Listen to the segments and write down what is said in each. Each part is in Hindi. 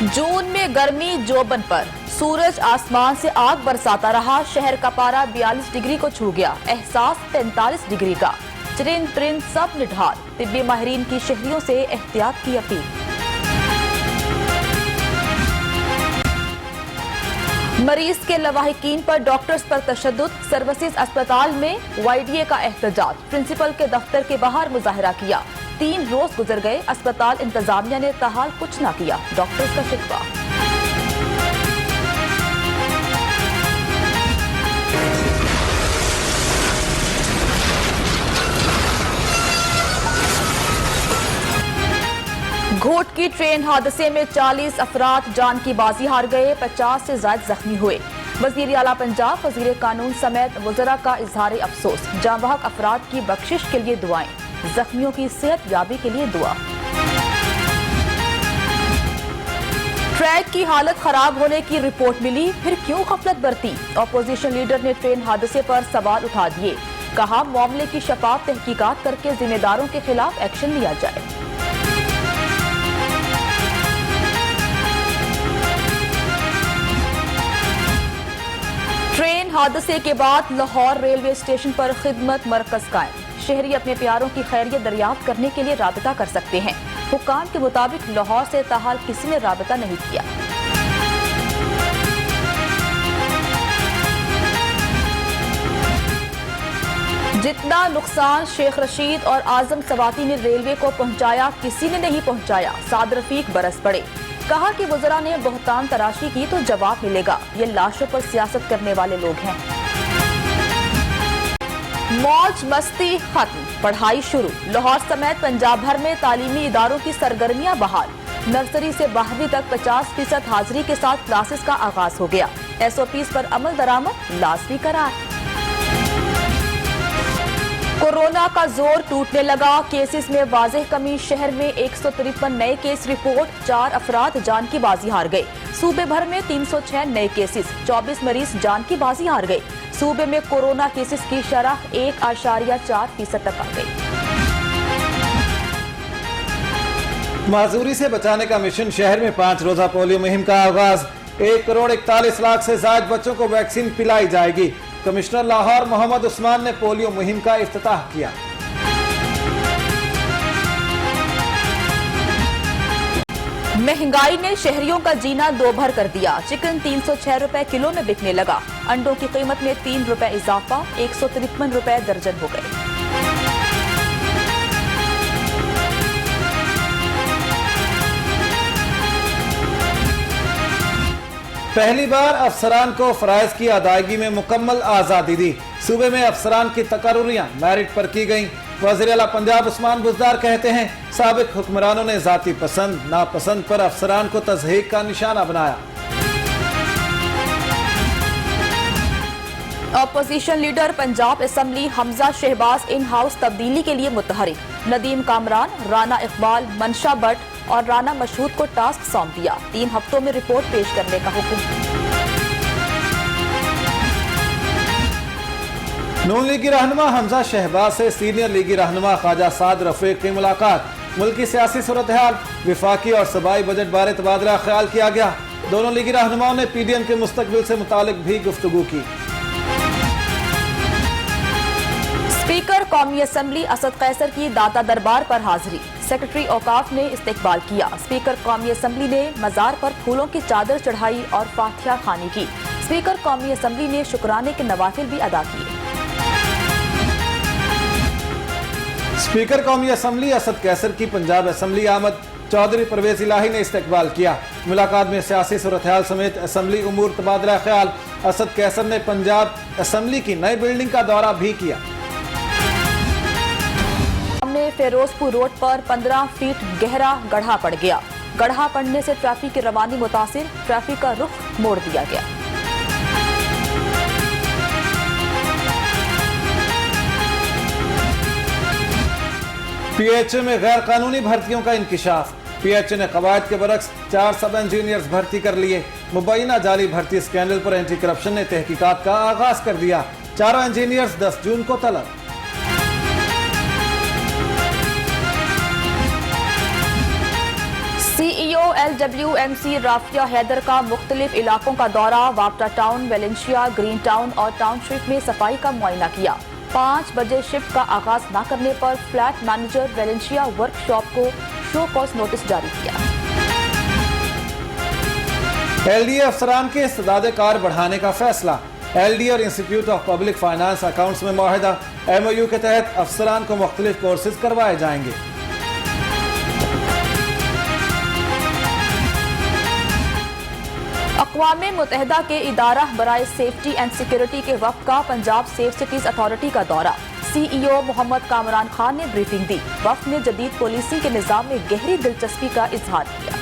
जून में गर्मी जोबन पर, सूरज आसमान से आग बरसाता रहा। शहर का पारा 42 डिग्री को छू गया, एहसास 45 डिग्री का। चरिंद परिंद सब निढाल, तिब्बी माहिरीन की शहरियों से एहतियात की अपील। मरीज के लवाहिकीन पर डॉक्टर्स पर तशद्दुद, सर्विसेज अस्पताल में YDA का एहतजाज। प्रिंसिपल के दफ्तर के बाहर मुजाहरा किया। 3 रोज गुजर गए, अस्पताल इंतजामिया ने ताहाल कुछ न किया, डॉक्टर्स का शिकवा। घोट की ट्रेन हादसे में 40 अफराद जान की बाजी हार गए, 50 से ज्यादा जख्मी हुए। वजीर आला पंजाब, वजीर कानून समेत वज़रा का इजहार अफसोस। जांबहक अफराद की बख्शिश के लिए दुआएं, जख्मियों की सेहत याबी के लिए दुआ। ट्रैक की हालत खराब होने की रिपोर्ट मिली, फिर क्यों गफलत बरती? अपोजिशन लीडर ने ट्रेन हादसे पर सवाल उठा दिए। कहा, मामले की शफाफ तहकीकात करके जिम्मेदारों के खिलाफ एक्शन लिया जाए। ट्रेन हादसे के बाद लाहौर रेलवे स्टेशन पर खिदमत मरकज कायम। शहरी अपने प्यारों की खैरियत दरियाफ्त करने के लिए राबिता कर सकते हैं। हुक्काम के मुताबिक लाहौर से ताहाल किसी ने राबिता नहीं किया। जितना नुकसान शेख रशीद और आजम सवाती ने रेलवे को पहुंचाया, किसी ने नहीं पहुंचाया। साद रफीक बरस पड़े। कहा कि वज़रा ने बहुतान तराशी की तो जवाब मिलेगा। ये लाशों पर सियासत करने वाले लोग हैं। मौज मस्ती खत्म, पढ़ाई शुरू। लाहौर समेत पंजाब भर में तालीमी इदारों की सरगर्मियां बहाल। नर्सरी से 12वीं तक 50% हाजिरी के साथ क्लासेस का आगाज हो गया। SOPs पर अमल दरामद लाजमी करार। कोरोना का जोर टूटने लगा, केसेस में वाज़ेह कमी। शहर में 153 नए केस रिपोर्ट, 4 अफराद जान की बाजी हार गए। सूबे भर में 306 नए केसेस, 24 मरीज जान की बाजी हार गए। सूबे में कोरोना केसेस की शरह 1.4% तक आ गई। माजूरी से बचाने का मिशन, शहर में 5 रोजा पोलियो मुहिम का आगाज। 1 करोड़ 41 लाख से ज्यादा बच्चों को वैक्सीन पिलाई जाएगी। कमिश्नर लाहौर मोहम्मद उस्मान ने पोलियो मुहिम का इफ्तिताह किया। महंगाई ने शहरियों का जीना दोभर कर दिया। चिकन 306 रुपए किलो में बिकने लगा। अंडों की कीमत में 3 रुपए इजाफा, 153 रुपए दर्जन हो गए। पहली बार अफसरान को फराइज की अदायगी में मुकम्मल आजादी दी। सूबे में अफसरान की तकर्रुरियां मेरिट पर की गईं। वज़ीर आला पंजाब उस्मान बुज़दार कहते हैं, साबिक हुक्मरानों ने जाती पसंद नापसंद पर अफसरान को तज़हीक का निशाना बनाया। Opposition leader Punjab assembly Hamza Shahbaz in house तब्दीली के लिए मुतहरिक। नदीम कामरान, राना इकबाल, मनशा भट्ट और राना मशहूद को टास्क सौंप दिया। 3 हफ्तों में रिपोर्ट पेश करने का हुक्म। नून लीगी रहनुमा हमजा शहबाज से सीनियर लीगी रहनुमा ख्वाजा साद रफीक की मुलाकात। मुल्की सियासी सूरत हाल, विफाकी और सूबाई बजट बारे तबादला ख्याल किया गया। दोनों लीगी रहनुमाओं ने PDM के मुस्तकबिल से मुतालिक भी गुफ्तगू की। स्पीकर कौमी असेंबली असद कैसर की दाता दरबार पर हाजिरी। सेक्रेटरी औकाफ ने इस्तकबाल किया। स्पीकर कौमी असेंबली ने मजार पर फूलों की चादर चढ़ाई और फातिहा खानी की। स्पीकर कौमी असेंबली ने शुक्राने के नवाफिल भी अदा किए। स्पीकर कौमी असेंबली असद कैसर की पंजाब असेंबली आमद। चौधरी परवेज इलाही ने इस्तकबाल किया। मुलाकात में सियासी सूरत हाल समेत असेंबली उमूर तबादला ख्याल। असद कैसर ने पंजाब असेंबली की नई बिल्डिंग का दौरा भी किया। फिरोजपुर रोड पर 15 फीट गहरा गड्ढा पड़ गया। गड्ढा पड़ने से ट्रैफिक की रवानी मुतासिर, ट्रैफिक का रुख मोड़ दिया गया। PHA में गैर कानूनी भर्तियों का इंकिशाफ। PHA ने कवायद के बरक्स 4 सब इंजीनियर्स भर्ती कर लिए। मुबैना जाली भर्ती स्कैंडल पर एंटी करप्शन ने तहकीकात का आगाज कर दिया। 4 इंजीनियर्स 10 जून को तलब। LWMC राफिया हैदर का मुख्तलिफ इलाकों का दौरा, वापटा टाउन, वेलेंशिया, ग्रीन टाउन और टाउनशिप में सफाई का मुआयना किया। 5 बजे शिफ्ट का आगाज न करने पर फ्लैट मैनेजर वेलेंशिया वर्कशॉप को शो कॉज नोटिस जारी किया। LDA अफसरान के इस्तेदाद कार बढ़ाने का फैसला। LDA और institute of public finance accounts में मुआहिदा। MOU के तहत अफसरान को मुख्तलिफ कोर्सेज करवाए जाएंगे। अक़वाम मुत्तहिदा के इदारा बराए सेफ्टी एंड सिक्योरिटी के वफ़द का पंजाब सेफ सिटीज अथॉरिटी का दौरा। CEO मोहम्मद कामरान खान ने ब्रीफिंग दी। वफ़द ने जदीद पुलिसिंग के निज़ाम में गहरी दिलचस्पी का इजहार किया।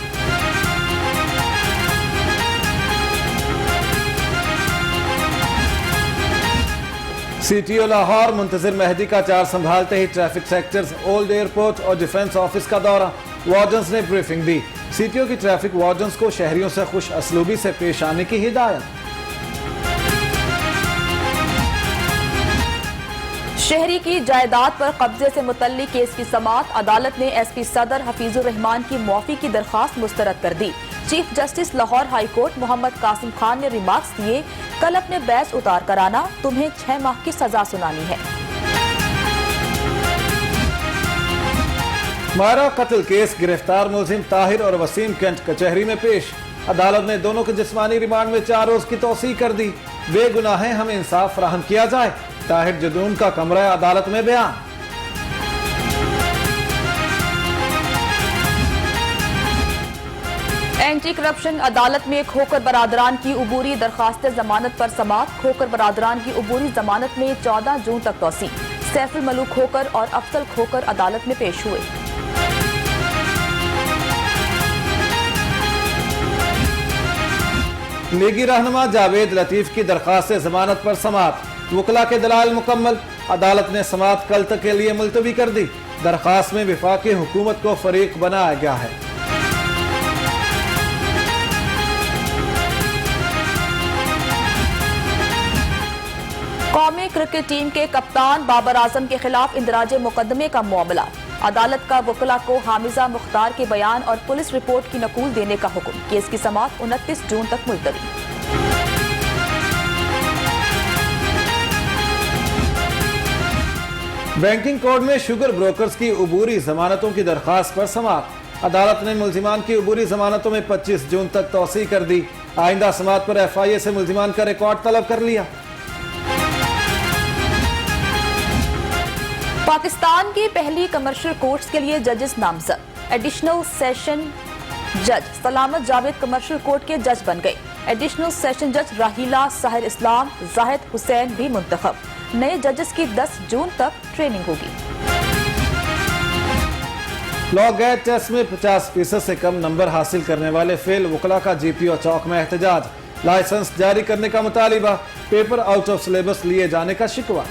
CTO लाहौर मुंतजिर मेहदी का चार्ज संभालते ही ट्रैफिक सेक्टर्स, ओल्ड एयरपोर्ट और डिफेंस ऑफिस का दौरा। वार्डन्स ने ब्रीफिंग दी। CTO की ट्रैफिक वार्डन्स को शहरियों से खुश असलूबी से पेश आने की हिदायत। शहरी की जायदाद पर कब्जे से मुतल्लिक केस की समाअत। अदालत ने SP सदर हफीजुर रहमान की मुआफी की दरखास्त मुस्तरद कर दी। Chief justice Lahore high court Mohammad Qasim Khan ने रिमार्क्स दिए, कल अपने बैच उतार कर आना, तुम्हें 6 माह की सजा सुनानी है। मारा कत्ल केस, गिरफ्तार मुलजिम ताहिर और वसीम कैंट कचहरी में पेश। अदालत ने दोनों के जिस्मानी रिमांड में 4 रोज की तौसीह कर दी। बेगुनाह हमें इंसाफ फराहम किया जाए, ताहिर जदून का कमरा अदालत में बयान। एंटी करप्शन अदालत में खोकर बरादरान की उबूरी दरखास्त जमानत पर समाअत। खोकर बरादरान की उबूरी जमानत में 14 जून तक तौसीह। सैफुल मलूक खोकर और अफजल खोकर अदालत में पेश हुए। लीगी रहनुमा जावेद लतीफ की दरखास्त जमानत पर समाअत। वकला के दलाल मुकम्मल। अदालत ने समाअत कल तक के लिए मुलतवी कर दी। दरखास्त में वफाकी हुकूमत को फरीक बनाया गया है। कौमी क्रिकेट टीम के कप्तान बाबर आजम के खिलाफ इंदराज मुकदमे का मामला। अदालत का वकला को हामिजा मुख्तार के बयान और पुलिस रिपोर्ट की नकूल देने का हुक्म। केस की समाअत 29 जून तक मुलतवी। बैंकिंग कोड में शुगर ब्रोकर्स की उबूरी जमानतों की दरखास्त पर समाअत। अदालत ने मुलजिमान की उबूरी जमानतों में 25 जून तक तौसीह कर दी। आइंदा समाअत पर FIA से मुलजिमान का रिकॉर्ड तलब कर लिया। पाकिस्तान की पहली कमर्शियल कोर्ट्स के लिए जजेस नामजद। एडिशनल सेशन जज सलामत जावेद कमर्शियल कोर्ट के जज बन गए। एडिशनल सेशन जज राहीला साहिर इस्लाम जाहिद हुसैन भी मुंतखब। नए जजेस की 10 जून तक ट्रेनिंग होगी। लॉ गैट टेस्ट में 50% से कम नंबर हासिल करने वाले फेल वकला का GPO चौक में एहतजाज। लाइसेंस जारी करने का मुतालिबा। पेपर आउट ऑफ सिलेबस लिए जाने का शिकवा।